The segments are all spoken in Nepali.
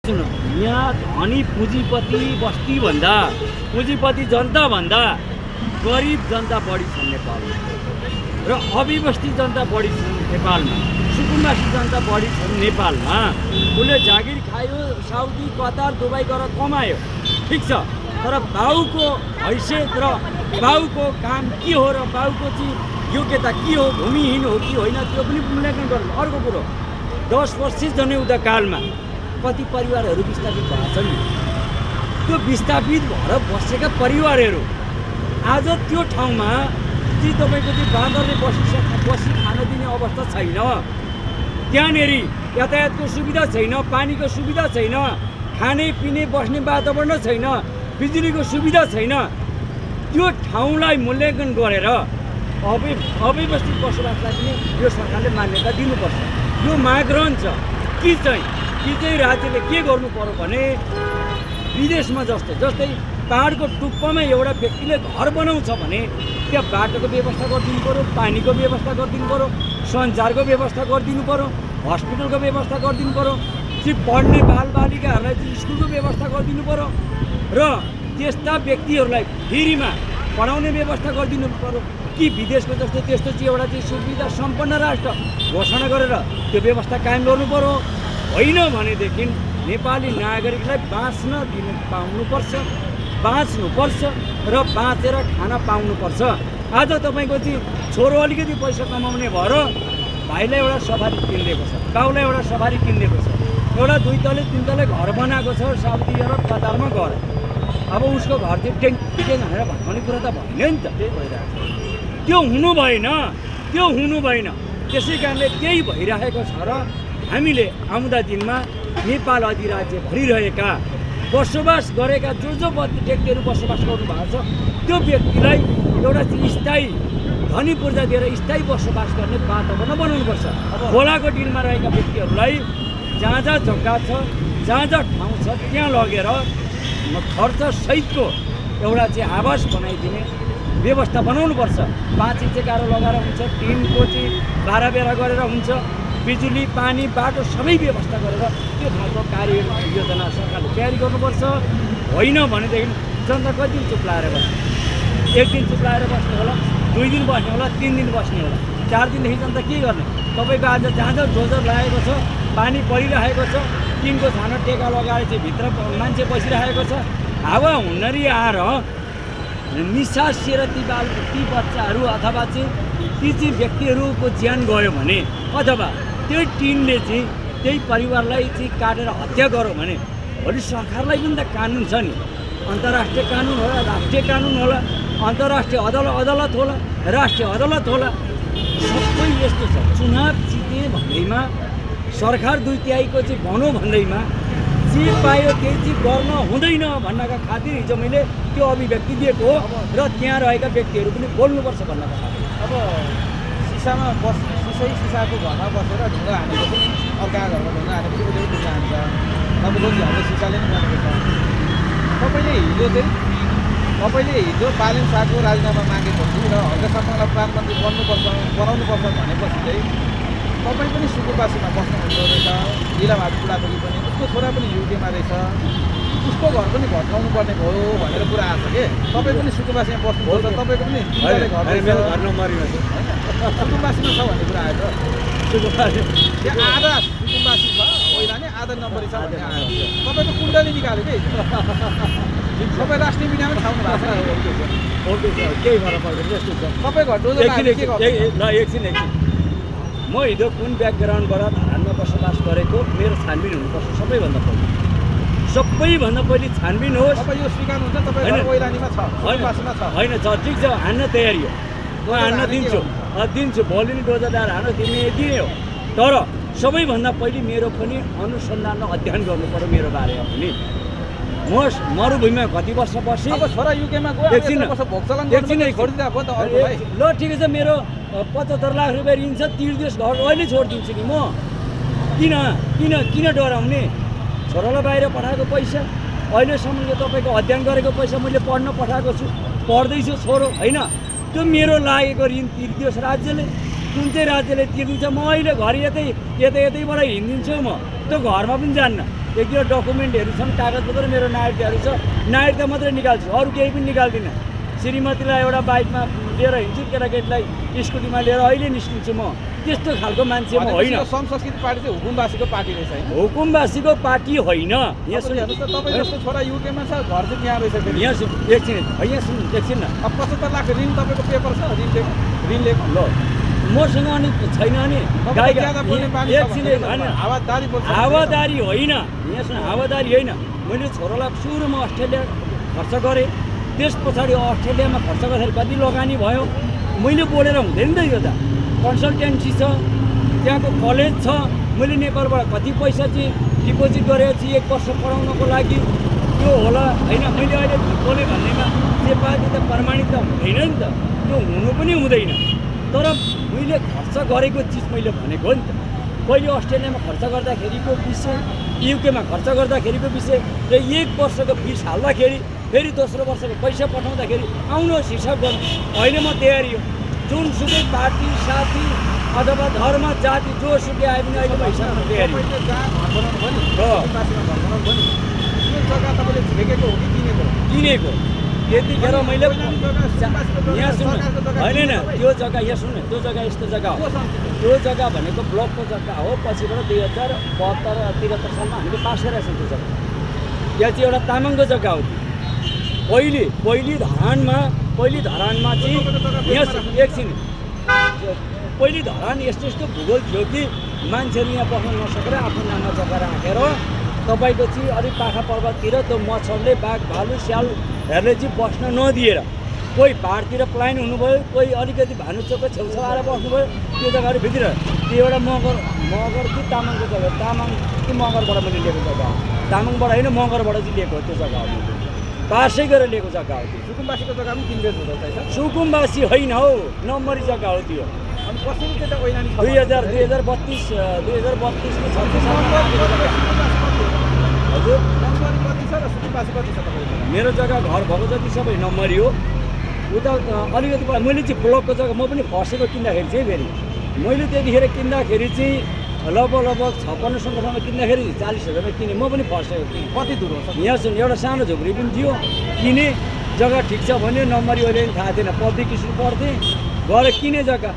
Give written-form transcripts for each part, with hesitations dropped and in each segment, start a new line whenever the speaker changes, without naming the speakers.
यहाँ धनी पुँजीपति बस्तीभन्दा पुँजीपति जनताभन्दा गरिब जनता बढी छन् नेपालमा र अविबस्ती जनता बढी छन् नेपालमा, सुकुम्बासी जनता बढी छन् नेपालमा। उसले जागिर खायो, साउदी कतार दुबई गएर कमायो, ठिक छ, तर बाउको हैसियत र बाउको काम के हो र बाउको चाहिँ योग्यता के हो, भूमिहीन हो कि होइन, त्यो पनि मूल्याङ्कन गर्नु। अर्को कुरो, 10 वर्ष जनयुद्धकालमा कति परिवारहरू विस्थापित भएको छन्। त्यो विस्थापित भएर बसेका परिवारहरू आज त्यो ठाउँमा चाहिँ तपाईँको चाहिँ बाँदरले बसी खान दिने अवस्था छैन। त्यहाँनेरि यातायातको सुविधा छैन, पानीको सुविधा छैन, खाने पिने बस्ने वातावरण छैन, बिजुलीको सुविधा छैन। त्यो ठाउँलाई मूल्याङ्कन गरेर अव्यवस्थित बसोबासलाई पनि यो सरकारले मान्यता दिनुपर्छ। यो माग रहन्छ कि चाहिँ राज्यले के गर्नु पर्यो भने विदेशमा जस्तै पहाडको टुप्पामा एउटा व्यक्तिले घर बनाउँछ भने त्यहाँ बाटोको व्यवस्था गरिदिनु पऱ्यो, पानीको व्यवस्था गरिदिनु पऱ्यो, सञ्चारको व्यवस्था गरिदिनु पऱ्यो, हस्पिटलको व्यवस्था गरिदिनु पऱ्यो, चाहिँ पढ्ने बालबालिकाहरूलाई चाहिँ स्कुलको व्यवस्था गरिदिनु पऱ्यो र त्यस्ता व्यक्तिहरूलाई फ्रीमा पढाउने व्यवस्था गरिदिनु पऱ्यो। कि विदेशको जस्तो त्यस्तो चाहिँ एउटा चाहिँ सुविधा सम्पन्न राष्ट्र घोषणा गरेर त्यो व्यवस्था कायम गर्नु पऱ्यो। होइन भनेदेखि नेपाली नागरिकलाई बाँच्न दिन बाँच्नुपर्छ र बाँचेर खान पाउनुपर्छ। आज तपाईँको चाहिँ छोरो अलिकति पैसा कमाउने भएर भाइलाई एउटा सफारी किनिदिएको छ, बाउलाई एउटा सफारी किनिदिएको छ, एउटा 2 तले 3 तले घर बनाएको छ साउदी अरब कतारमा गएर। अब उसको घर चाहिँ टेङ भनेर भन्ने कुरा त भएन नि त, त्यही भइरहेको छ। त्यो हुनु भएन। त्यसै कारणले त्यही भइरहेको छ र हामीले आउँदा दिनमा नेपाल अधिराज्य भरिरहेका बसोबास गरेका जो व्यक्तिहरू बसोबास गर्नुभएको छ त्यो व्यक्तिलाई एउटा चाहिँ स्थायी धनी पूर्जा दिएर स्थायी बसोबास गर्ने वातावरण बनाउनुपर्छ। खोलाको डिलमा रहेका व्यक्तिहरूलाई जहाँ जग्गा छ, जहाँ ठाउँ छ त्यहाँ लगेर खर्च सहितको एउटा चाहिँ आवास बनाइदिने व्यवस्था बनाउनुपर्छ। 5 इन्च गाह्रो लगाएर हुन्छ, टिनको चाहिँ बाह्र बेरा गरेर हुन्छ, बिजुली पानी बाटो सबै व्यवस्था गरेर त्यो खालको कार्य योजना सरकारले तयारी गर्नुपर्छ। होइन भनेदेखि जनता कति दिन चुप लाएर बस्छ? 1 दिन चुप लाएर बस्ने होला, 2 दिन बस्ने होला, 3 दिन बस्ने होला, 4 दिनदेखि जनता के गर्ने? तपाईँको आज जहाँ डोजर लागेको छ, पानी परिरहेको छ, टिनको छानो टेका लगाएर चाहिँ भित्र मान्छे बसिरहेको छ, हावा हुन्नरी आएर निसासिएर ती बच्चाहरू अथवा चाहिँ ती व्यक्तिहरूको ज्यान गयो भने अथवा त्यो टिनले चाहिँ त्यही परिवारलाई चाहिँ काटेर हत्या गर्यो भने भोलि सरकारलाई पनि त कानुन छ नि। अन्तर्राष्ट्रिय कानुन होला, राष्ट्रिय कानुन होला, अन्तर्राष्ट्रिय अदालत होला, राष्ट्रिय अदालत होला, सबै यस्तो छ। चुनाव जिते भन्दैमा सरकार 2/3 चाहिँ भनौँ भन्दैमा जे पायो त्यही चाहिँ गर्न हुँदैन भन्नका खातिर हिजो मैले त्यो अभिव्यक्ति दिएको हो र त्यहाँ रहेका व्यक्तिहरू पनि बोल्नुपर्छ भन्नका खातिर।
अब सिसाको घरमा बसेर ढुङ्गा हानेको पनि अर्का घरमा ढुङ्गा हानेपछि उसले पनि ढुङ्गा हान्छ। तपाईँको हाम्रो सिसाले पनि बनेको छ। तपाईँले हिजो बालिन शाहको राजीनामा मागेपछि र हल्कासम्मलाई प्रधानमन्त्री बनाउनुपर्छ भनेपछि चाहिँ तपाईँ पनि सुकुम्बासीमा बस्नुहुँदो रहेछ। इलामहादुर बुढाथोकी पनि, उसको छोरा पनि युकेमा रहेछ, उसको घर पनि भत्काउनु पर्ने भयो भनेर कुरा आएको छ कि तपाईँ पनि सुकुम्बासीमा बस्नुहुन्छ, तपाईँको पनि घर सुकुम्बासीमा छ भन्ने कुरा आयो। त्यहाँ आधा सुकुम्बासी छ पहिला नै, आधा नम्बरी छ भन्ने आयो। तपाईँको कुण्डली निकाल्यो कि तपाईँ राष्ट्रिय मिडियामै ठाउँ भएको छ।
ओके सर, केही फरक पर्दैन, यस्तो छ।
तपाईँको घर डोजर
एकछिन म हिजो कुन ब्याकग्राउन्डबाट धरानमा बसोबास गरेको मेरो छानबिन हुनुपर्छ। सबैभन्दा पहिले छानबिन होस्।
तपाईँ यो स्वीकार्नुहुन्छ तपाईँ ओइलानीमा छ, सुकुम्बासीमा छ?
होइन छ, ठिक छ, हान्न तयारी हो, म हान्न दिन्छु, भोलि नै डोजर ल्याएर हान्न दिने हो। तर सबैभन्दा पहिले मेरो पनि अनुसन्धान र अध्ययन गर्नु पर्यो मेरो बारेमा पनि। म मरुभूमिमा कति वर्ष बसेँ,
अब छोरा युकेमा गयो,
एकछिन
छोडिदिएको त अर्को भाइ।
ल ठिकै छ, मेरो 75 लाख रुपियाँ ऋण छ, 30 घर अहिले छोडिदिन्छु नि म। किन डराउने? छोरालाई बाहिर पठाएको पैसा, अहिलेसम्म यो तपाईँको अध्ययन गरेको पैसा मैले पढ्न पठाएको छु, पढ्दैछु छोरो, होइन? त्यो मेरो लागेको ऋण तिर्दियोस् राज्यले। कुन चाहिँ राज्यले तिर्दिन्छ? म अहिले घर यतैबाट हिँडिदिन्छु, म त्यो घरमा पनि जान्न। एक दुईवटा डकुमेन्टहरू छन् कागजपत्र मेरो नागरिकताहरू छ नागरिकता मात्रै निकाल्छु अरू केही पनि निकाल्दिनँ श्रीमतीलाई एउटा बाइकमा लिएर हिँड्छु केटाकेटीलाई स्कुटीमा लिएर अहिले निस्किन्छु म त्यस्तो खालको मान्छे म होइन
संस्कृति पार्टी चाहिँ हुकुमवासीको पार्टी रहेछ होइन
हुकुमवासीको पार्टी होइन यहाँ सुन्नु
हेर्नुहोस् त तपाईँ जस्तो छोरा युकेमा छ घर चाहिँ यहाँ रहेछ फेरि
यहाँ एकछिन यहाँ सुन्नु एकछिन न
अब 75 लाख ऋण तपाईँको पेपर छ ऋण लिएको
ल मसँग अनि छैन अनि हावादारी होइन यहाँ सुन हावादारी होइन मैले छोरालाई सुरुमा अस्ट्रेलिया खर्च गरेँ त्यस पछाडि अस्ट्रेलियामा खर्च गर्दाखेरि कति लगानी भयो मैले बोलेर हुँदैन त यो त कन्सल्टेन्सी छ त्यहाँको कलेज छ मैले नेपालबाट कति पैसा चाहिँ डिपोजिट गरेको छु 1 वर्ष पढाउनको लागि त्यो होला होइन मैले अहिले बोलेँ भन्नेमा नेपाली त प्रमाणित त हुँदैन नि त त्यो हुनु पनि हुँदैन तर मैले खर्च गरेको चिज मैले भनेको हो नि त पहिले अस्ट्रेलियामा खर्च गर्दाखेरिको विषय युकेमा खर्च गर्दाखेरिको विषय र 1 वर्षको फिस हाल्दाखेरि फेरि दोस्रो वर्षको पैसा पठाउँदाखेरि आउनुहोस् हिसाब गर्नु अहिले म तयारी हो जुनसुकै पार्टी साथी अथवा धर्म जाति जोसुकै आए पनि अहिले म हिसाबमा तयारी हो किनेको त्यतिखेर मैले यहाँ सुन्नु होइन त्यो जग्गा यहाँ सुन्नु त्यो जग्गा यस्तो जग्गा हो त्यो जग्गा भनेको ब्लकको जग्गा हो पछिबाट 2072-73 सालमा हामीले पास गरेका छौँ त्यो जग्गा यहाँ चाहिँ एउटा तामाङको जग्गा हो पहिली धरानमा चाहिँ यहाँ एकछिन पहिली धरान यस्तो भूगोल थियो कि मान्छेहरू यहाँ बस्न नसकेर आफ्नो नाममा जग्गा राखेर तपाईँको चाहिँ अलिक पाखा पर्वततिर त्यो मच्छरले बाघ भालु स्यालहरूले चाहिँ बस्न नदिएर कोही पाहाडतिर प्लान हुनुभयो कोही अलिकति भानुचोकको छेउछाउ आएर बस्नुभयो त्यो जग्गाहरू भित्र त्यो एउटा मगर कि तामाङको जग्गा तामाङ कि मगरबाट मैले लिएको जग्गा हो तामाङबाट होइन मगरबाट चाहिँ लिएको त्यो जग्गा हो पासै गरेर लिएको जग्गा हो त्यो
सुकुम्बासीको जग्गा पनि किनबेच हुँदैछ
सुकुम्बासी होइन हौ नम्बरी जग्गा हो त्यो
अनि कसरी चाहिँ त्यो ऐलानी
2032 हजुर मेरो जग्गा घर भएको जति सबै नम्बरी हो उता अलिकति मैले चाहिँ ब्लकको जग्गा म पनि फर्सेको किन्दाखेरि चाहिँ फेरि मैले त्यतिखेर किन्दाखेरि चाहिँ लगभग 56-57 किन्दाखेरि 40,000मा किनेँ म पनि फर्सेको थिएँ
कति दूर हो
यहाँ सुन एउटा सानो झोपडी पनि थियो किने जग्गा ठिक छ भन्यो नम्बरी अहिले पनि थाहा थिएन पब्लिक स्कुल पढ्थेँ गएर किने जग्गा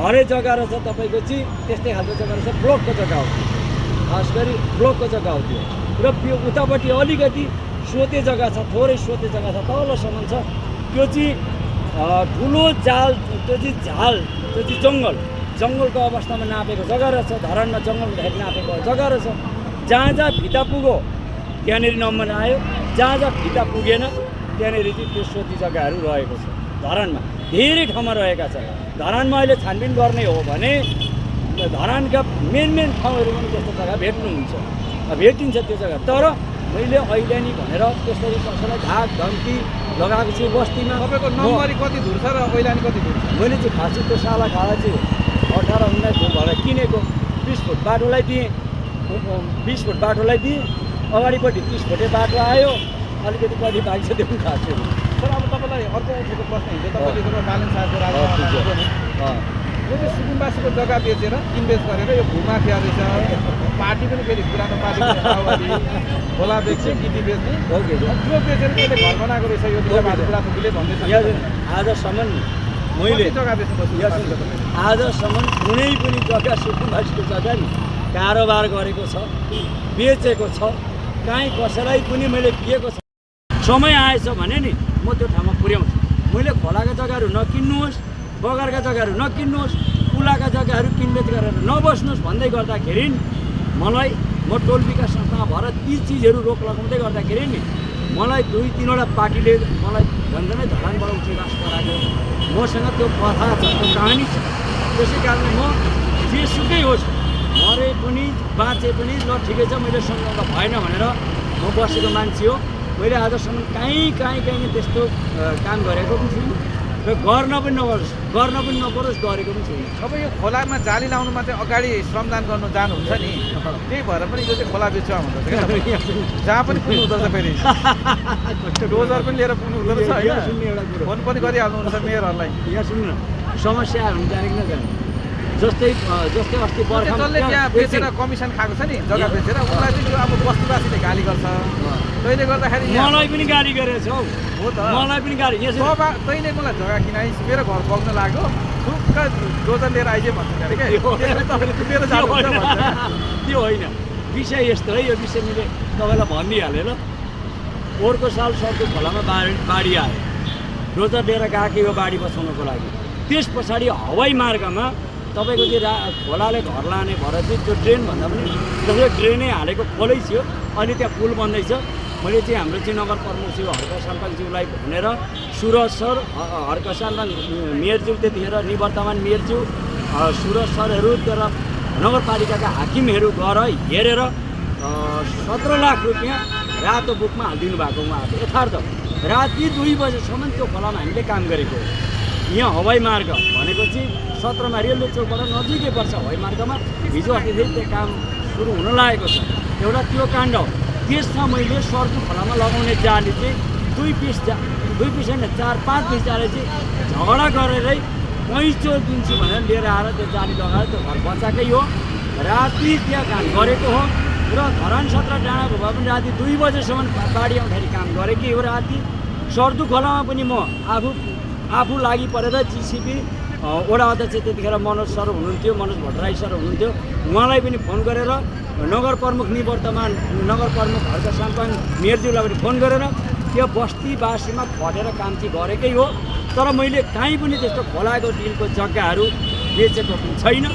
घरै जग्गा रहेछ तपाईँको चाहिँ त्यस्तै खालको जग्गा रहेछ ब्लकको जग्गा हो खास गरी ब्लकको जग्गा हो त्यो र त्यो उतापट्टि अलिकति सोते जग्गा छ थोरै सोते जग्गा छ तलसम्म छ त्यो चाहिँ ठुलो जाल त्यो चाहिँ जङ्गलको अवस्थामा नापेको जग्गा रहेछ धरानमा जङ्गल हुँदाखेरि नापेको जग्गा रहेछ जहाँ फिता पुग्यो त्यहाँनिर नम्बर आयो जहाँ फिता पुगेन त्यहाँनिर चाहिँ त्यो सोती जग्गाहरू रहेको छ धरानमा धेरै ठाउँमा रहेका छन् धरानमा अहिले छानबिन गर्ने हो भने धरानका मेन ठाउँहरू पनि त्यस्तो जग्गा भेटिन्छ त्यो जग्गा तर मैले अहिले नि भनेर त्यसरी कसैलाई धाक धम्की लगाएको छु बस्तीमा
तपाईँको नम्बरी कति दूर छ र ऐलानी कति दूर छ
मैले चाहिँ खासै त्यो साला खाडा चाहिँ 18-19 फुट भएर किनेको 20 फुट बाटोलाई दिएँ 20 फुट बाटोलाई दिएँ अगाडिपट्टि 30 फुटे बाटो आयो अलिकति कति बाइक छ त्यो पनि खास थियो
सर अब तपाईँलाई अर्को उठेको प्रश्न हिजो तपाईँले जब बालन साहबको राजनीतिमा यो चाहिँ सुकुम्बासीको जग्गा बेचेर किनबेच गरेर यो भूमाफिया रहेछ पार्टी पनि फेरि पुरानो पार्टी खोला बेच्ने गिटी बेच्ने त्यो बेचेर त्यसले घर बनाएको रहेछ यो बुढाथोकीले भन्दैछ
आजसम्म मैले
जग्गा बेच्नु
आजसम्म कुनै पनि जग्गा सुकुम्बासीको जग्गा नि कारोबार गरेको छ बेचेको छ काहीँ कसैलाई पनि मैले दिएको छ समय आएछ भने नि म त्यो ठाउँमा पुर्याउँछु मैले खोलाका जग्गाहरू नकिन्नुहोस् बगरका जग्गाहरू नकिन्नुहोस् कुलाका जग्गाहरू किनबेच गरेर नबस्नुहोस् भन्दै गर्दाखेरि मलाई म टोल विकास संस्थामा भएर ती चिजहरू रोक लगाउँदै गर्दाखेरि नि मलाई 2-3वटा पार्टीले मलाई झन्झनै धरानबाट उठिवास गराएको मसँग त्यो कथा छ त्यो कहानी छ त्यसै कारणले म जेसुकै होस् मरे पनि बाँचे पनि ल ठिकै छ मैले सम्झौता भएन भनेर म बसेको मान्छे हो मैले आजसम्म कहीँ त्यस्तो काम गरेको पनि छुइनँ र गर्न पनि नपरोस् गरेको पनि छुइनँ
अब यो खोलामा जाली लाउनुमा चाहिँ अगाडि श्रमदान गर्नु जानुहुन्छ नि त्यही भएर पनि यो चाहिँ खोला बेच्छ भन्दछ क्या जहाँ पनि पुग्नु हुँदो रहेछ फेरि डोजर पनि लिएर पुग्नु हुँदो रहेछ होइन फोन पनि गरिहाल्नुहुन्छ मेयरहरूलाई
यहाँ सुन्नु न समस्या हुन्छ जानेको नजाने जस्तै अस्ति बर्खा
जसले त्यहाँ बेचेर कमिसन खाएको छ नि जग्गा बेचेर उसलाई चाहिँ यो अब बस्तीवासीले गाली गर्छ तैँले गर्दाखेरि
मलाई पनि गाली गरेछ हौ
हो त
मलाई पनि गाली
तैँले मलाई जग्गा किनाइस मेरो घर पाउन लाग्यो ठुक्क डोजर लिएर आइजे भन्छ अरे क्या मेरो जानु
त्यो होइन विषय यस्तो है यो विषय मैले तपाईँलाई भनिदिइहालेँ ल पोहोरको साल सरको खोलामा बाढी आयो डोजर लिएर गएको यो बाढी बचाउनको लागि त्यस पछाडि हवाई मार्गमा तपाईँको त्यो खोलाले घर लाने भएर चाहिँ त्यो ड्रेनभन्दा पनि जसले ड्रेनै हालेको खोलै थियो अहिले त्यहाँ पुल बन्दैछ मैले चाहिँ हाम्रो चाहिँ नगर प्रमुखज्यू हर्क साल्पाङज्यूलाई भनेर सुरज सर हर्क साल्पाङ मेयरज्यू त्यतिखेर निवर्तमान मेयरज्यू सुरज सरहरू तर नगरपालिकाका हाकिमहरू गएर हेरेर 17 लाख रुपियाँ रातो बुकमा हालिदिनु भएको उहाँहरू यथार्थ राति 2 बजेसम्म त्यो खोलामा हामीले काम गरेको हो यहाँ हवाई मार्ग भनेपछि 17मा रेलवे चौकबाट नजिकै पर्छ हवाई मार्गमा हिजो अस्तिदेखि त्यो काम सुरु हुन लागेको छ एउटा त्यो काण्ड हो त्यसमा मैले सरको खोलामा लगाउने जाली चाहिँ 2 पिस होइन 4-5 पिस जाली चाहिँ झगडा गरेरै पैँचो दिन्छु भनेर लिएर आएर त्यो जाली लगाएर त्यो घर बचाएकै हो राति त्यहाँ काम गरेको हो र धरान 17 डाँडाको भए पनि राति 2 बजेसम्म बाढी आउँदाखेरि काम गरेकै हो राति सर्दु खोलामा पनि म आफू लागि परेर जिसिपी वडा अध्यक्ष त्यतिखेर मनोज सर हुनुहुन्थ्यो मनोज भट्टराई सर हुनुहुन्थ्यो उहाँलाई पनि फोन गरेर नगर प्रमुख निवर्तमान नगर प्रमुख हर्क साल्पाङ मेयरज्यूलाई पनि फोन गरेर त्यो बस्तीवासीमा खटेर काम चाहिँ गरेकै हो तर मैले काहीँ पनि त्यस्तो खोलाको डिलको जग्गाहरू बेचेको पनि छैन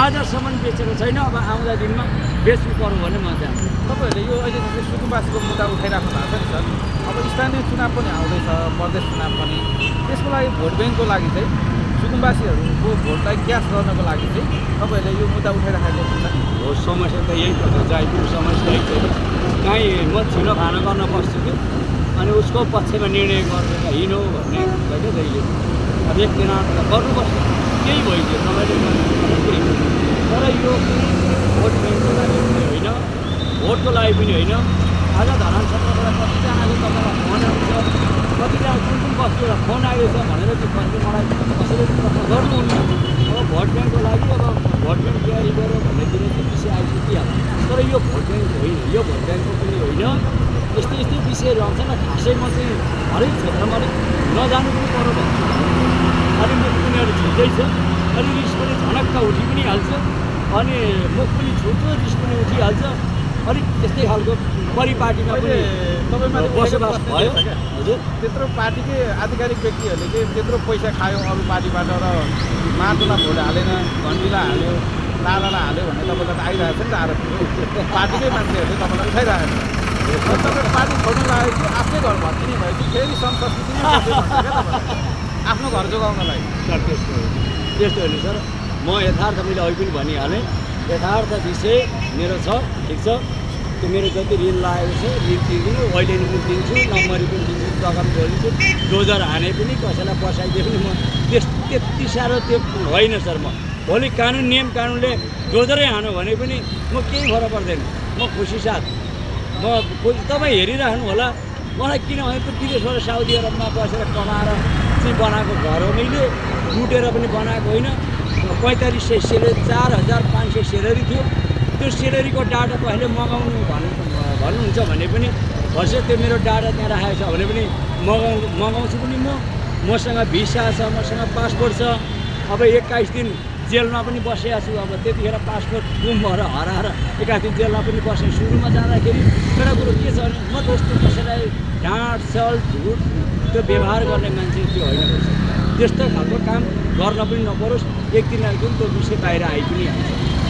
आजसम्म बेचेको छैन अब आउँदा दिनमा बेच्नु पर्यो भने म जान्छु
तपाईँहरूले यो अहिले जस्तै सुकुम्बासीको मुद्दा उठाइराख्नु भएको छ नि सर अब स्थानीय चुनाव पनि आउँदैछ प्रदेश चुनाव पनि त्यसको लागि भोट ब्याङ्कको लागि चाहिँ सुकुम्बासीहरूको भोटलाई क्यास गर्नको लागि चाहिँ तपाईँहरूले यो मुद्दा उठाइराखेको हुन्छ
हो समस्या त यही पर्छ जाइपुर समस्या यही छ काहीँ म छिनो खाना गर्न बस्छु कि अनि उसको पक्षमा निर्णय गरेर हिँड्नु भन्ने हुन्छ क्या जहिले अब एकजना गर्नुपर्छ केही भइदियो तपाईँले तर यो भोट ब्याङ्कको लागि पनि होइन भोटको लागि पनि होइन आज धरान क्षेत्रबाट कतिजनाको तपाईँलाई फोन आउँछ कतिजना कुन बस्तीबाट फोन आएको छ भनेर चाहिँ कति मलाई कसैले गर्नुहुन्न अब भोट ब्याङ्कको लागि अब भोट ब्याङ्क तयारी गरौँ भन्ने दिन चाहिँ विषय आइपुगिहाल्छ तर यो भोट ब्याङ्क होइन यो भोट ब्याङ्कको पनि होइन यस्तै विषयहरू आउँछ न खासै म चाहिँ हरेक क्षेत्रमा अलिक नजानु पनि पर्यो भन्छु अलिक मुख पनि अलिक छुट्टै छ अलिक रिस पनि झनक्क उठि पनि हाल्छ अनि मुख पनि छुट्यो रिस पनि उठिहाल्छ अलिक त्यस्तै खालको परिपाटीमा पनि बसोबास भयो हजुर
त्यत्रो पार्टीकै आधिकारिक व्यक्तिहरूले चाहिँ त्यत्रो पैसा खायो अरू पार्टीबाट र माटोमा भोट हालेन घन्टीलाई हाल्यो लालालाई हाल्यो भन्ने तपाईँलाई त आइरहेको छ नि त आरोप पार्टीकै मान्छेहरूले तपाईँलाई उठाइरहेको छ तपाईँ पार्टी छोड्नु लागेको थियो आफ्नै घर भत्किने भएपछि फेरि संस्कृतिमा आफ्नो घर जोगाउनलाई
सर त्यस्तो होइन सर म यथार्थ मैले अघि पनि भनिहालेँ यथार्थ विषय मेरो छ ठिक छ त्यो मेरो जति ऋण लागेको छ ऋण तिर्दिनु अहिले पनि दिन्छु नम्बरी पनि दिन्छु जग्गा पनि जोडिदिन्छु डोजर हाने पनि कसैलाई बसाइदिए पनि म त्यति साह्रो त्यो होइन सर म भोलि कानुन नियम कानुनले डोजरै हानो भने पनि म केही फरक पर्दैन म खुसी साथ म तपाईँ हेरिराख्नु होला मलाई किनभने त्यो विदेशबाट साउदी अरबमा बसेर कमाएर चाहिँ बनाएको घर हो मैले लुटेर पनि बनाएको होइन 4500 सेलेरी 4500 सेलेरी थियो त्यो सेलेरीको डाटा कहिले मगाउनु भन्नुहुन्छ भने पनि भर्सेट त्यो मेरो डाटा त्यहाँ राखेको छ भने पनि मगाउँछु पनि मसँग भिसा छ मसँग पासपोर्ट छ अब 21 दिन जेलमा पनि बसेको छु अब त्यतिखेर पासपोर्ट गुम भएर हराएर 21 दिन जेलमा पनि बसेँ सुरुमा जाँदाखेरि एउटा कुरो के छ भने म त्यस्तो कसैलाई ढाँट छल झुट त्यो व्यवहार गर्ने मान्छे त्यो होइन त्यस्तो खालको काम गर्न पनि नपरोस् एक दिन त्यो विषय बाहिर आइ पनि हाल्छ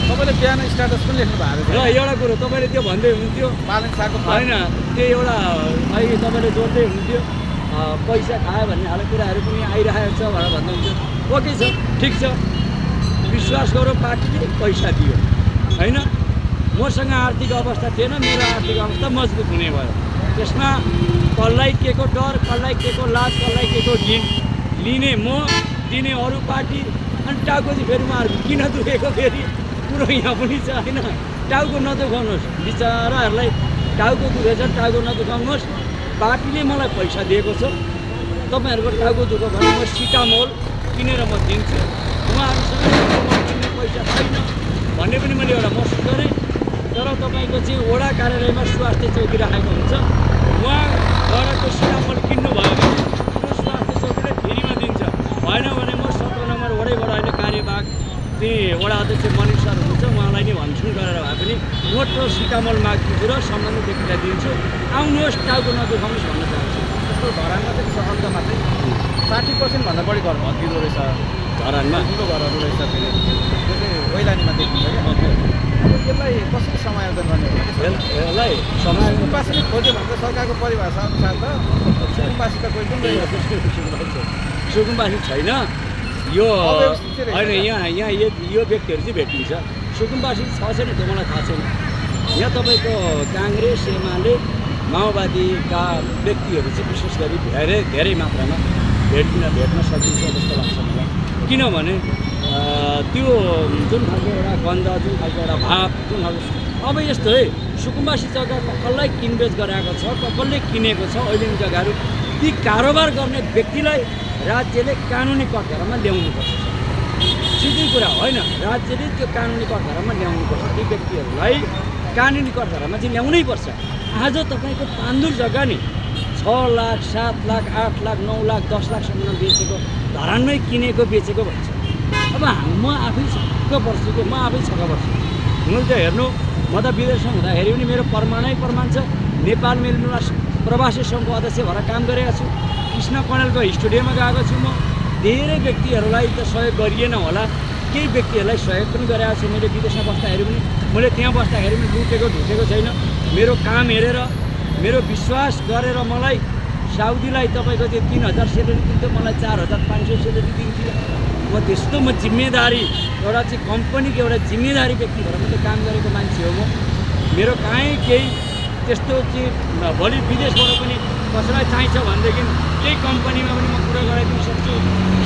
तपाईँले बिहान स्ट्याटस पनि लेख्नु भएको
र एउटा कुरो तपाईँले त्यो भन्दै हुनुहुन्थ्यो
पालन साको
होइन त्यो एउटा अहिले तपाईँले जोड्दै हुनुहुन्थ्यो पैसा खायो भन्ने खालको कुराहरू पनि आइरहेको छ भनेर भन्नुहुन्थ्यो ओके छ ठिक छ विश्वास गरौँ पार्टीले पैसा दियो होइन मसँग आर्थिक अवस्था थिएन मेरो आर्थिक अवस्था मजबुत हुने भयो त्यसमा कसलाई के को डर कसलाई के को लाज कसलाई के को लिने म दिने अरू पार्टी अनि टाउको चाहिँ फेरि उहाँहरूको किन दुखेको फेरि कुरो यहाँ पनि छ होइन टाउको नदुखाउनुहोस् बिचराहरूलाई टाउको दुखेछ टाउको नदुखाउनुहोस् पार्टीले मलाई पैसा दिएको छ तपाईँहरूको टाउको दुख्यो भने म सिटामोल किनेर म दिन्छु उहाँहरूसँग पैसा छैन भन्ने पनि मैले एउटा महसुस गरेँ। तर तपाईँको चाहिँ वडा कार्यालयमा स्वास्थ्य चौकी राखेको हुन्छ, उहाँबाट त्यो सिरामल किन्नुभयो भने त्यो स्वास्थ्य चौकीले फ्रीमा दिन्छ। भएन भने म 17 नम्बर वडैबाट अहिले कार्यवाहक चाहिँ वडा अध्यक्ष मनिष सर हुनुहुन्छ, उहाँलाई नै भन्छु गरेर भए पनि नोट र सिटामल मागिदिन्छु र सम्बन्धित व्यक्तिलाई दिन्छु, आउनुहोस् टाउको नदुखाउनुहोस् भन्न चाहन्छु।
जस्तो धरानमा चाहिँ सहरमा चाहिँ 60% भन्दा बढी घर भत्किँदो रहेछ,
धरानमा
ठुलो घरहरू रहेछ, फेरि त्यो चाहिँ ओइलानीमा देखिन्छ क्या। अब यसलाई कसरी समायोजन गर्ने हो?
यसलाई समाज
सुकुम्बासीले खोज्यो भने त सरकारको परिभाषा अनुसार त सुकुम्बासी त कोही पनि रहेछ।
सुकुम्बासी छैन यो
अव्यवस्थित रहेछ।
होइन, यहाँ यो व्यक्तिहरू चाहिँ भेटिन्छ। सुकुम्बासी छ छैन त्यो मलाई थाहा छैन। यहाँ तपाईँको काङ्ग्रेस एमाले माओवादीका व्यक्तिहरू चाहिँ विशेष गरी धेरै मात्रामा भेट्न सकिन्छ जस्तो लाग्छ मलाई। किनभने त्यो जुन खालको एउटा गन्ध, जुन खालको एउटा भाव, जुन खालको अब यस्तो है, सुकुम्बासी जग्गा कसलाई किनबेच गराएको छ, कसले किनेको छ अहिले जग्गाहरू, ती कारोबार गर्ने व्यक्तिलाई राज्यले कानुनी कठघरामा ल्याउनुपर्छ। सिधै कुरा होइन, राज्यले त्यो कानुनी कठघरामा ल्याउनुपर्छ। ती व्यक्तिहरूलाई कानुनी कठघरामा चाहिँ ल्याउनै पर्छ। आज तपाईँको पान्दुर जग्गा नि 6 लाख 7 लाख 8 लाख 9 लाख 10 लाखसम्म बेचेको, धरानमै किनेको बेचेको भन्छ। अब म आफै छक्क पर्छु कि म आफै छक्क पर्छु। हुनु त हेर्नु, म त विदेशमा हुँदाखेरि पनि मेरो प्रमाण छ। नेपाल मेलमिलाप प्रवासी सङ्घको अध्यक्ष भएर काम गरेको छु। कृष्ण कणेलको स्टुडियोमा गएको छु। म धेरै व्यक्तिहरूलाई त सहयोग गरिएन होला, केही व्यक्तिहरूलाई सहयोग पनि गरेको छु। मैले विदेशमा बस्दाखेरि पनि, मैले त्यहाँ बस्दाखेरि पनि लुटेको ढुटेको छैन। मेरो काम हेरेर, मेरो विश्वास गरेर मलाई साउदीलाई तपाईँको त्यो 3000 सेलेरी दिन्थ्यो, मलाई 4500 सेलेरी दिन्थ्यो। म त्यस्तो जिम्मेदारी एउटा चाहिँ कम्पनीको एउटा जिम्मेदारी व्यक्ति भएर मात्रै काम गरेको मान्छे हो म। मेरो काहीँ केही त्यस्तो चाहिँ भोलि विदेशबाट पनि कसैलाई चाहिन्छ भनेदेखि त्यही कम्पनीमा पनि म कुरा गराइदिन सक्छु,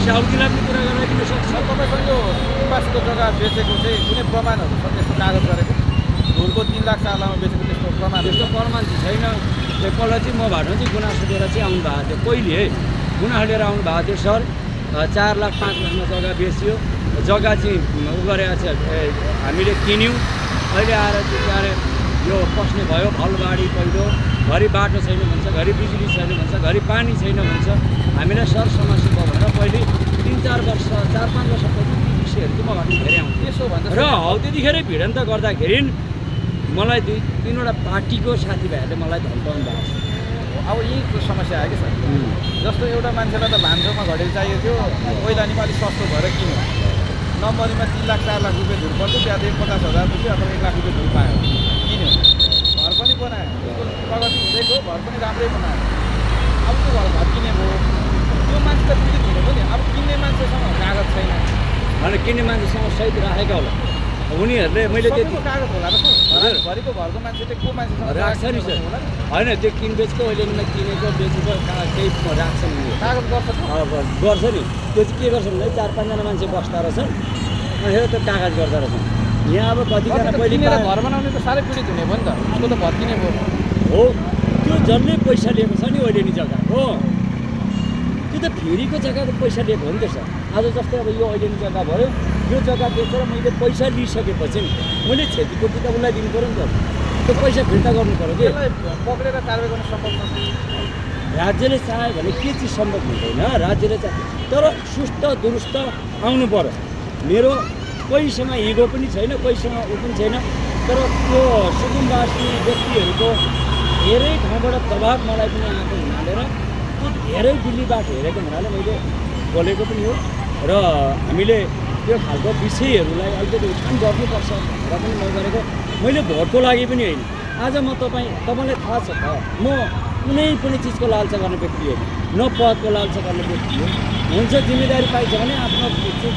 साउदीलाई पनि कुरा गराइदिन सक्छु।
तपाईँसँग यो सुकुम्बासीको जग्गा बेचेको चाहिँ कुनै प्रमाणहरू छ त्यस्तो कागज गरेको? ढुलको 3 लाख 4 लाखमा बेचेको त्यस्तो प्रमाण?
त्यस्तो प्रमाण चाहिँ छैन। एकपल्ट चाहिँ म भाटमा चाहिँ गुनासो लिएर चाहिँ आउनुभएको थियो, पहिले है गुनासो लिएर आउनुभएको थियो। सर 4 लाख 5 लाखमा जग्गा बेच्यो, जग्गा चाहिँ उ गरेर चाहिँ हामीले किन्यौँ। अहिले आएर चाहिँ के अरे यो पस्ने भयो, फलबाडी पहिरो, घरि बाटो छैन भन्छ, घरि बिजुली छैन भन्छ, घरि पानी छैन भन्छ। हामीलाई सर समस्या भयो भनेर पहिले 3-4 वर्ष 4-5 वर्षपछि ती विषयहरू चाहिँ म घटना धेरै आउँछ।
त्यसो भन्दा
र हौ त्यतिखेरै भिडन्त गर्दाखेरि मलाई 2-3वटा पार्टीको साथीभाइहरूले मलाई धम्काउनु भएको छ।
अब यहीँको समस्या आयो कि सर। जस्तो एउटा मान्छेलाई त भान्सामा घडेरी चाहिएको थियो, ओइलानीमा अलिक सस्तो भएर किन्यो। नम्बरीमा 3 लाख 4 लाख रुपियाँ धुल पर्थ्यो, त्यहाँ 50,000 रुपियाँ अथवा 1 लाख रुपियाँ धुल पायो, किन्यो, घर पनि बनायो, त्यसको प्रगति हुँदै गयो, घर पनि राम्रै बनायो। अब त्यो घर भत्किने भयो, त्यो मान्छे त पीडित हुनु पनि। अब किन्ने मान्छेसँग कागज छैन
भने किन्ने मान्छेसँग सहित राखेका होला उनीहरूले। मैले त्यति
सबैको कागज होला र सर, घरिको घरको मान्छेले को मान्छेसँग
राख्छ नि सर, होइन त्यो किनबेचको ओइलेनमा किनेको बेचेको केही राख्छ नि,
कागज गर्छ त।
अब गर्छ नि। त्यो चाहिँ के गर्छ भने 4-5जना मान्छे बस्दा रहेछन्, हेर त्यो कागज गर्दा रहेछन्। यहाँ अब कतिजना पहिले
किनेर घर बनाउने त साह्रै पीडित हुने भयो नि त, उसको त भत्किने भयो
हो। त्यो जसले पैसा लिएको छ नि ओइलेनी जग्गाको, त्यो त फेरिको जग्गाको पैसा लिएको हो नि त सर। आज जस्तै अब यो ओइलेनी जग्गा भयो, यो जग्गा बेचेर मैले पैसा लिइसकेपछि नि मैले क्षतिपूर्ति त उसलाई दिनु पऱ्यो नि त। त्यो पैसा फिर्ता गर्नु पऱ्यो कि।
त्यसलाई पक्रेर कारवाही गर्न सम्भव छ।
राज्यले चाह्यो भने के चिज सम्भव हुँदैन, राज्यले चाह्यो तर सुस्त दुरुस्त आउनु पऱ्यो। मेरो कोहीसँग हिगो पनि छैन, कोहीसँग ऊ पनि छैन, तर त्यो सुकुम्बासी व्यक्तिहरूको धेरै ठाउँबाट दबाब मलाई पनि आएको हुनाले र त्यो धेरै दिल्लीबाट हेरेको हुनाले मैले बोलेको पनि हो। र हामीले त्यो खालको विषयहरूलाई अलिकति उठान गर्नुपर्छ र पनि म गरेको। मैले भोटको लागि पनि होइन, आज म तपाईँलाई थाहा छ त, म कुनै पनि चिजको लालसा गर्ने व्यक्ति होइन, न पदको लालसा गर्ने व्यक्ति हो। हुन्छ जिम्मेदारी पाइन्छ भने आफ्नो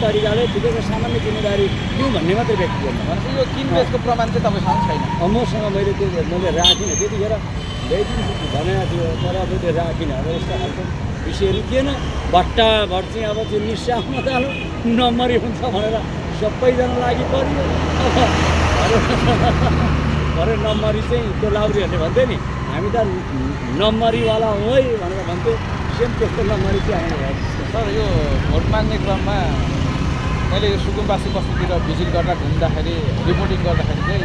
तरिकाले ठिकैको सामान्य जिम्मेदारी दिउँ भन्ने मात्रै व्यक्ति हो।
भनेपछि यो किनबेचको प्रमाण चाहिँ तपाईँसँग छैन?
मसँग मैले राखिनँ, त्यतिखेर ल्याइदिन्छु भनेको थियो, तर अब त्यो राखिनँ। अब यस्तो खालको विषयहरू थिएन। भट्टाभट चाहिँ अब त्यो निस्सामा जानु नम्बरी हुन्छ भनेर सबैजना लागि पऱ्यो। भरे नम्बरी चाहिँ त्यो लाउरीहरूले भन्थ्यो नि, हामी त नम्बरीवाला हो है भनेर भन्थ्यो। सेम त्यस्तो नम्बरी चाहिँ आउनु भयो।
सर यो भोट माग्ने क्रममा मैले यो सुकुम्बासी बस्तीतिर भिजिट गर्दा घुम्दाखेरि रिपोर्टिङ गर्दाखेरि चाहिँ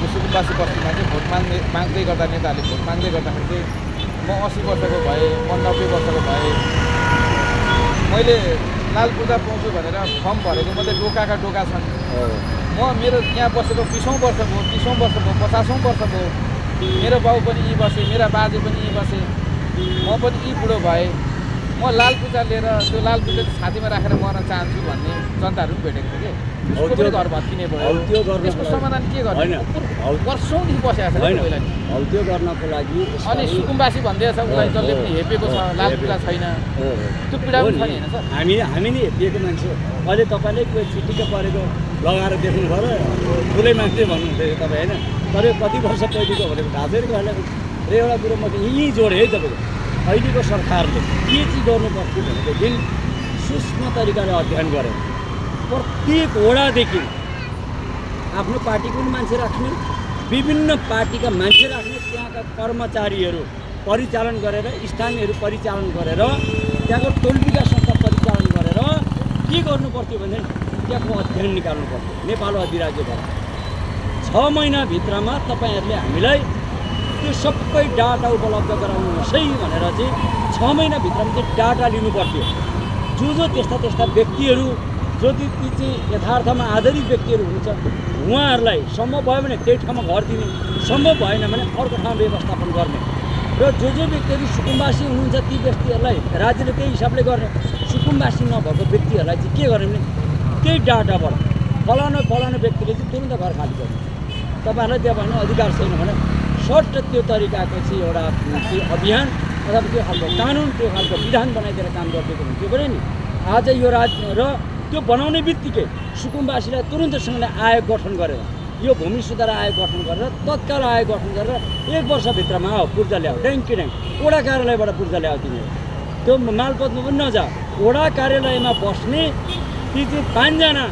यो सुकुम्बासी बस्तीमा चाहिँ भोट माग्दै गर्दा नेताहरूले भोट माग्दै गर्दाखेरि चाहिँ म 80 वर्षको भएँ, म 90 वर्षको भएँ, मैले लाल पूर्जा पाउँछु भनेर फर्म भरेको मात्रै डोकाका डोका छन्। म मेरो यहाँ बसेको 20औँ वर्ष भयो, 30औँ वर्ष भयो, 50औँ वर्ष भयो, मेरो बाउ पनि यहीँ बसे, मेरा बाजे पनि यहीँ बसे, म पनि यहीँ बुढो भएँ। म लाल पूजा लिएर त्यो लाल पूजा छातीमा राखेर मर्न चाहन्छु भन्ने जनताहरू पनि भेटेको थियो कि उसको पनि घर भत्किने भयो। त्यसको समाधान के गर्ने? वर्षौँदेखि बसेको छ पहिला नि।
त्यो गर्नको लागि
अनि सुकुम्बासी भन्दैछ उसलाई जसले पनि हेपेको छ, लाल पूजा छैन, त्यो पीडा पनि छ नि होइन सर?
हामी नै हेपिएको मान्छे हो। अहिले तपाईँले कोही चिटिक्क परेको लगाएर देख्नु भयो र ठुलै मान्छे भन्नुहुन्थ्यो तपाईँ होइन। तर यो कति वर्ष पहिलेको भनेको ढाँचेर गएर र एउटा कुरो म यहीँ जोडेँ है तपाईँको, अहिलेको सरकारले के चाहिँ गर्नुपर्छ भनेदेखि सूक्ष्म तरिकाले अध्ययन गरेर प्रत्येक वडादेखि आफ्नो पार्टीको पनि मान्छे राख्ने, विभिन्न पार्टीका मान्छे राख्ने, त्यहाँका कर्मचारीहरू परिचालन गरेर, स्थानीयहरू परिचालन गरेर, त्यहाँको टोल विकास संस्था परिचालन गरेर के गर्नुपर्थ्यो भने त्यहाँको अध्ययन निकाल्नु पर्थ्यो नेपाल अधिराज्यबाट। 6 महिनाभित्रमा तपाईँहरूले हामीलाई त्यो सबै डाटा उपलब्ध गराउनुहोस् है भनेर चाहिँ 6 महिनाभित्रमा चाहिँ डाटा लिनु पर्थ्यो। जो त्यस्ता व्यक्तिहरू जो चाहिँ यथार्थमा आधारित व्यक्तिहरू हुन्छ उहाँहरूलाई सम्भव भयो भने त्यही ठाउँमा घर दिने, सम्भव भएन भने अर्को ठाउँमा व्यवस्थापन गर्ने र जो व्यक्तिहरू सुकुम्बासी हुनुहुन्छ ती व्यक्तिहरूलाई राज्यले त्यही हिसाबले गर्ने। सुकुम्बासी नभएको व्यक्तिहरूलाई चाहिँ के गर्ने भने त्यही डाटाबाट फलानु व्यक्तिले चाहिँ तुरन्त घर खाली गर्ने। तपाईँहरूलाई त्यहाँ भन्नु अधिकार छैन भने सर्ट त्यो तरिकाको चाहिँ एउटा अभियान अथवा त्यो खालको कानुन, त्यो खालको विधान बनाइदिएर काम गरिदिएको हुन्थ्यो भने नि आज यो राज्य र त्यो बनाउने बित्तिकै सुकुम्बासीलाई तुरन्तसँगले आयोग गठन गरेर, यो भूमि सुधार आयोग गठन गरेर, तत्काल आयोग गठन गरेर 1 वर्षभित्रमा आऊ पूर्जा ल्याऊ, ड्याङ्की वडा कार्यालयबाट पूर्जा ल्याऊ तिनीहरू। त्यो मालपोतमा पनि नजा, वडा कार्यालयमा बस्ने ती चाहिँ 5 जना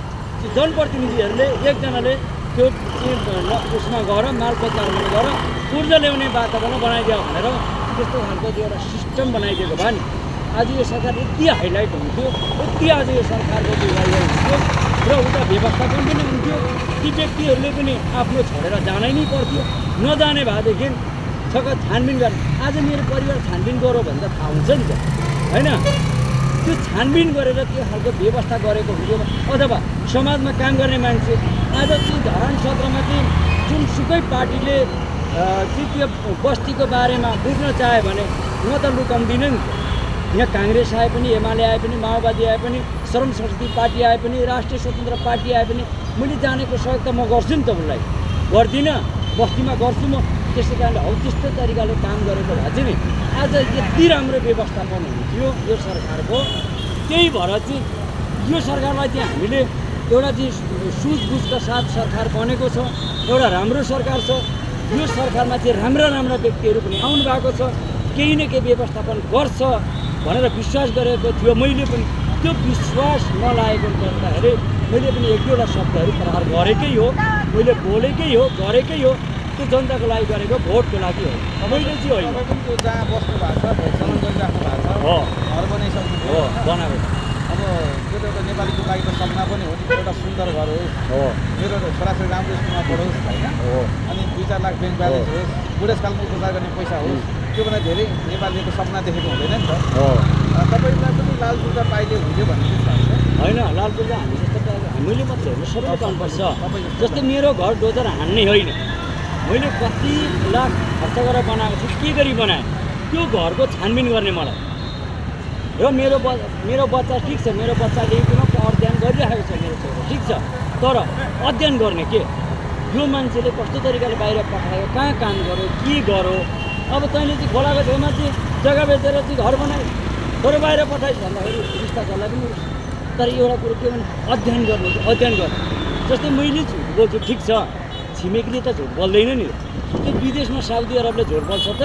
जनप्रतिनिधिहरूले 1 जनाले त्यो उसमा गएर मालपोत कार्यालयमा गएर पूर्जा ल्याउने वातावरण बनाइदियो भनेर त्यस्तो खालको त्यो एउटा सिस्टम बनाइदिएको भए नि आज यो सरकार यति हाइलाइट हुन्थ्यो, यति आज यो सरकारको हुन्थ्यो र उता व्यवस्थापन पनि हुन्थ्यो। ती व्यक्तिहरूले पनि आफ्नो छोडेर जानै नै पर्थ्यो। नजाने भएदेखि छक्क छानबिन गर्ने। आज मेरो परिवार छानबिन गरौँ भने त थाहा हुन्छ नि त होइन? त्यो छानबिन गरेर त्यो खालको व्यवस्था गरेको हुन्थ्यो। अथवा समाजमा काम गर्ने मान्छे आज चाहिँ धरान सत्रमा चाहिँ जुनसुकै पार्टीले चाहिँ त्यो बस्तीको बारेमा बुझ्न चाह्यो भने म त लुकाउँदिनँ नि त। यहाँ काङ्ग्रेस आए पनि, एमाले आए पनि, माओवादी आए पनि, श्रम संस्कृति पार्टी आए पनि, राष्ट्रिय स्वतन्त्र पार्टी आए पनि मैले जानेको सहयोग त म गर्छु नि त। उसलाई गर्दिनँ, बस्तीमा गर्छु म। त्यसै कारणले हौ त्यस्तो तरिकाले काम गरेको भए चाहिँ नि आज यति राम्रो व्यवस्थापन हुन्थ्यो यो सरकारको। त्यही भएर चाहिँ यो सरकारलाई चाहिँ हामीले एउटा चाहिँ सुझबुझका साथ सरकार बनेको छ, एउटा राम्रो सरकार छ। यो सरकारमा चाहिँ राम्रा व्यक्तिहरू पनि आउनु भएको छ, केही न केही व्यवस्थापन गर्छ भनेर विश्वास गरेको थियो मैले पनि। त्यो विश्वास नलागेको गर्दाखेरि मैले पनि 1-2वटा शब्दहरू प्रहार गरेकै हो, मैले बोलेकै हो, गरेकै हो। त्यो जनताको लागि गरेको, भोटको लागि हो। मैले चाहिँ होइन,
तपाईँ पनि त्यो जहाँ बस्नु भएको छ, भोट चलन गरिराख्नु भएको छ, घर बनाइसक्नु
हो बनाएको।
अब त्यो त एउटा नेपालीको लागि त सपना पनि हो नि, एउटा सुन्दर घर हो, मेरो छोराछोरी राम्रो स्कुलमा पढोस् होइन, अनि 2-4 लाख ब्याङ्क ब्यालेन्स होस्, बुढेसकालमा उपचार गर्ने पैसा होस्। त्योभन्दा धेरै नेपालीको सपना देखेको हुँदैन नि त। तपाईँलाई पनि लाल पूर्जा पाइले हुन्थ्यो भन्ने चाहिँ छ
होइन? लाल पूर्जा हामी जस्तो हामीले मात्रै होइन, सबैले पाउनुपर्छ। जस्तै मेरो घर डोजर हान्ने होइन, मैले कति लाख खर्च गरेर बनाएको छु, के गरी बनाएँ त्यो घरको छानबिन गर्ने मलाई। र मेरो बच्चा ठिक छ, मेरो बच्चाले एकदम अध्ययन गरिरहेको छ, मेरो छोरो ठिक छ, तर अध्ययन गर्ने के यो मान्छेले कस्तो तरिकाले बाहिर पठायो, कहाँ काम गर्यो, के गर्यो। अब तैँले चाहिँ खोलाको छेउमा चाहिँ जग्गा बेचेर चाहिँ घर बनायो, तर बाहिर पठाइस् भन्दाखेरि रिस्ता चल्ला पनि। तर एउटा कुरो के भने अध्ययन गर्नु, अध्ययन गर्नु। जस्तै मैले झुट बोल्छु ठिक छ, छिमेकीले त झुट बोल्दैन नि। त्यो विदेशमा साउदी अरबले झुट बोल्छ त,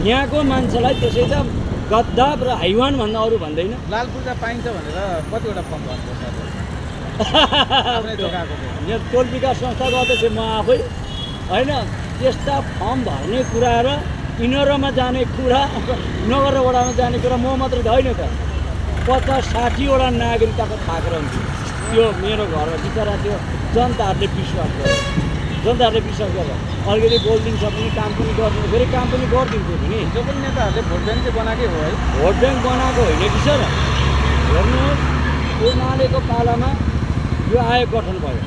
यहाँको मान्छेलाई त्यसै त गद्दाब र हाइवान भन्दा अरू भन्दैन।
लाल पूर्जा पाइन्छ भनेर कतिवटा फर्म भर्नुपर्छ?
यहाँ टोल विकास संस्था गर्दैछु म आफै होइन। त्यस्ता फर्म भर्ने कुरा र इनरमा जाने कुरा, नगर र वडामा जाने कुरा म मात्रै त होइन त। 50-60वटा नागरिकताको थाकेर हुन्थ्यो त्यो मेरो घरमा बिचरा त्यो जनताहरूले विश्वास गर्यो जनताहरूले विश्वास गरेर अलिकति बोलिदिन्छ पनि काम पनि गरिदिन्छ फेरि काम पनि गरिदिन्थ्यो पनि
जो पनि नेताहरूले भोट ब्याङ्क चाहिँ बनाएकै हो है
भोट ब्याङ्क बनाएको होइन कि सर हेर्नुहोस् एमालेको पालामा यो आयोग गठन भयो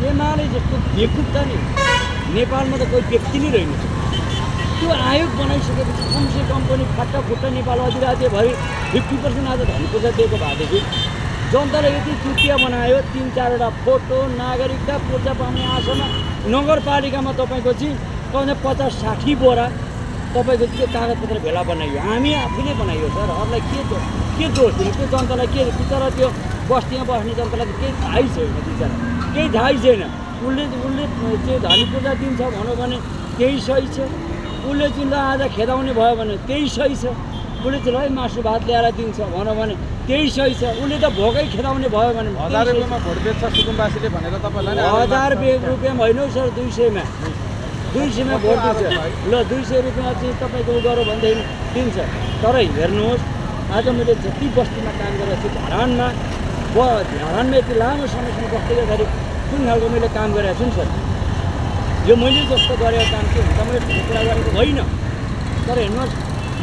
एमाले जस्तो बेकुब त नि नेपालमा त कोही व्यक्ति नै रहेन त्यो आयोग बनाइसकेपछि कमसेकम पनि फाटाफुट्टा नेपाल अधिराज्यभरि 50% आज धन पूजा दिएको भएदेखि जनताले यति चुतिया बनायो 3-4वटा फोटो नागरिकता पूर्जा पाउने आशामा नगरपालिकामा तपाईँको चाहिँ कम्ती 50-60 बोरा तपाईँको त्यो कागजपत्र भेला बनाइयो हामी आफैले बनाइयो सर अरूलाई के दोष दिनु त्यो जनतालाई के बिचरा त्यो बस्तीमा बस्ने जनतालाई केही थाहै छैन बिचरा केही थाहै छैन उसले चाहिँ धनी पूर्जा दिन्छ भनौँ भने त्यही सही छ उसले चाहिँ आज खेदाउने भयो भने त्यही सही छ उसले चाहिँ है मासु भात ल्याएर दिन्छ भनौँ भने त्यही सही छ उसले त भोकै खेदाउने भयो भने
1000 रुपियाँमा भोट बेच्छ सुकुम्बासीले भनेर तपाईँलाई
1000 रुपियाँ होइन हौ सर 200मा भोट दिन्छ ल 200 रुपियाँ चाहिँ तपाईँको उ गरौँ भनेदेखि दिन्छ तर हेर्नुहोस् आज मैले जति बस्तीमा काम गरेको छु धरानमा यति लामो समयसम्म बस्दै गर्दाखेरि कुन खालको मैले काम गरेको छु नि सर यो मैले जस्तो गरेको काम चाहिँ हुन्छ मैले ठुलो कुरा गरेको होइन तर हेर्नुहोस्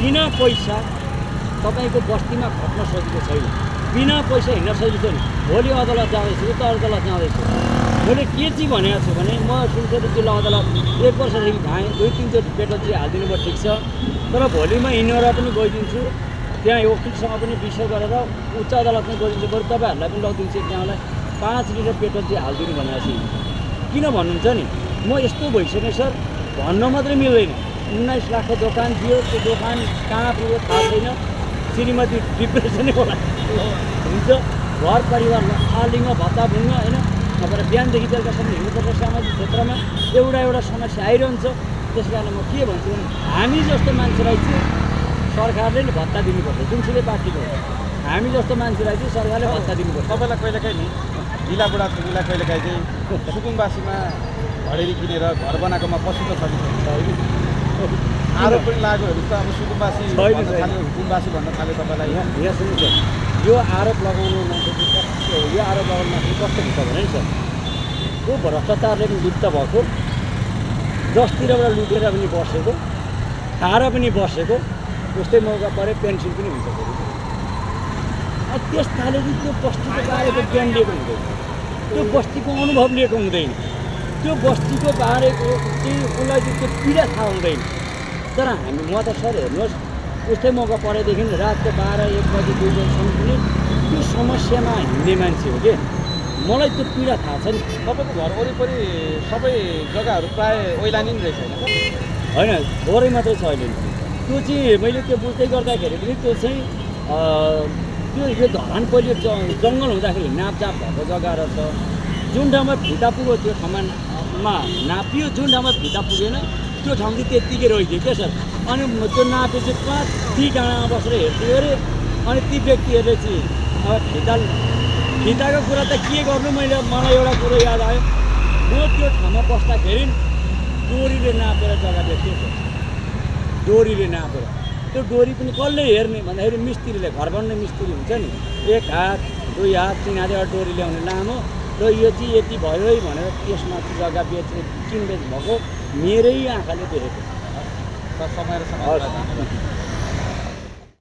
बिना पैसा तपाईँको बस्तीमा खट्न सकेको छैन बिना पैसा हिँड्न सकेको छैन भोलि अदालत जाँदैछु उता अदालत जाँदैछु मैले के चाहिँ भनेको छु भने म सुनसरी जिल्ला अदालत 1 वर्षदेखि खाएँ 2-3 चोटि पेट्रोल चाहिँ हालिदिनु भयो ठिक छ तर भोलि म हिँडेर पनि गइदिन्छु त्यहाँ वकिलसँग पनि विषय गरेर उच्च अदालतमा गइदिन्छु बरु तपाईँहरूलाई पनि लगिदिन्छु त्यहाँलाई 5 लिटर पेट्रोल चाहिँ हालिदिनु भनेको छु किन भन्नुहुन्छ नि म यस्तो भइसकेँ सर भन्न मात्रै मिल्दैन 19 लाखको दोकान दियो त्यो दोकान कहाँ पुग्यो थाहा छैन श्रीमती डिप्रेसनै होला हुन्छ घर परिवारमा आलिङ भत्ताभुङ्ग होइन नभएर बिहानदेखि बेलुकासम्म हिँड्नुपर्छ सामाजिक क्षेत्रमा एउटा समस्या आइरहन्छ त्यस कारण म के भन्छु भने हामी जस्तो मान्छेलाई चाहिँ सरकारले नि भत्ता दिनुपर्छ जुनसुकै पार्टीको हामी जस्तो मान्छेलाई चाहिँ सरकारले भत्ता दिनुपर्छ
तपाईँलाई कहिलेकाहीँ नि ढिला बुढाथोकीलाई कहिलेकाहीँ चाहिँ सुकुम्बासीमा घडेरी किनेर घर बनाएकोमा पछुतो छ आरोप पनि लाग्योहरू त अब सुकुम्बासी भन्न थाल्यो हुकुमबासी भन्न थाल्यो तपाईँलाई
यहाँ सुन्नुहोस् यो आरोप लगाउने मान्छे चाहिँ कस्तो यो आरोप लगाउने मान्छे कस्तो हुन्छ भने नि सर को भ्रष्टाचारले पनि लिप्त भएको जसतिरबाट लुटेर पनि बसेको खाएर पनि बसेको उस्तै मौका परे पेन्सन पनि हुन्छ त्यस ताले चाहिँ त्यो बस्तीको बारेको ज्ञान लिएको हुँदैन त्यो बस्तीको अनुभव लिएको हुँदैन त्यो बस्तीको बारेको चाहिँ उसलाई चाहिँ त्यो पीडा थाहा हुँदैन तर हामी म त सर हेर्नुहोस् उस्तै मौका परेदेखि रातको 12-1 बजी 2 बजीसम्म पनि त्यो समस्यामा हिँड्ने मान्छे हो कि मलाई त्यो पीडा थाहा छ नि
तपाईँको घर वरिपरि सबै जग्गाहरू प्रायः ओइलानी नै रहेछ
होइन थोरै मात्रै छ अहिले त्यो चाहिँ मैले त्यो बुझ्दै गर्दाखेरि पनि त्यो चाहिँ त्यो यो धरान पहिले जङ्गल हुँदाखेरि नापजाप भएको जग्गा रहेछ जुन ठाउँमा फिता पुग्यो त्यो ठाउँमा नापियो जुन ठाउँमा फिता पुगेन त्यो ठाउँ चाहिँ त्यत्तिकै रहिदियो क्या सर अनि त्यो नापेपछि 5 डाँडामा बसेर हेर्थ्यो अरे अनि ती व्यक्तिहरूले चाहिँ अब फिताको कुरा त के गर्नु मलाई एउटा कुरो याद आयो म त्यो ठाउँमा बस्दाखेरि डोरीले नापेर जग्गा बेच्थ्यो डोरीले नापेर त्यो डोरी पनि कसले हेर्ने भन्दाखेरि मिस्त्रीले घर बन्ने मिस्त्री हुन्छ नि 1 हात 2 हात 3 हात एउटा डोरी ल्याउने लामो र यो चाहिँ यति भयो है भनेर त्यसमा जग्गा किनबेच भएको मेरै आँखाले देखेको
समय र समय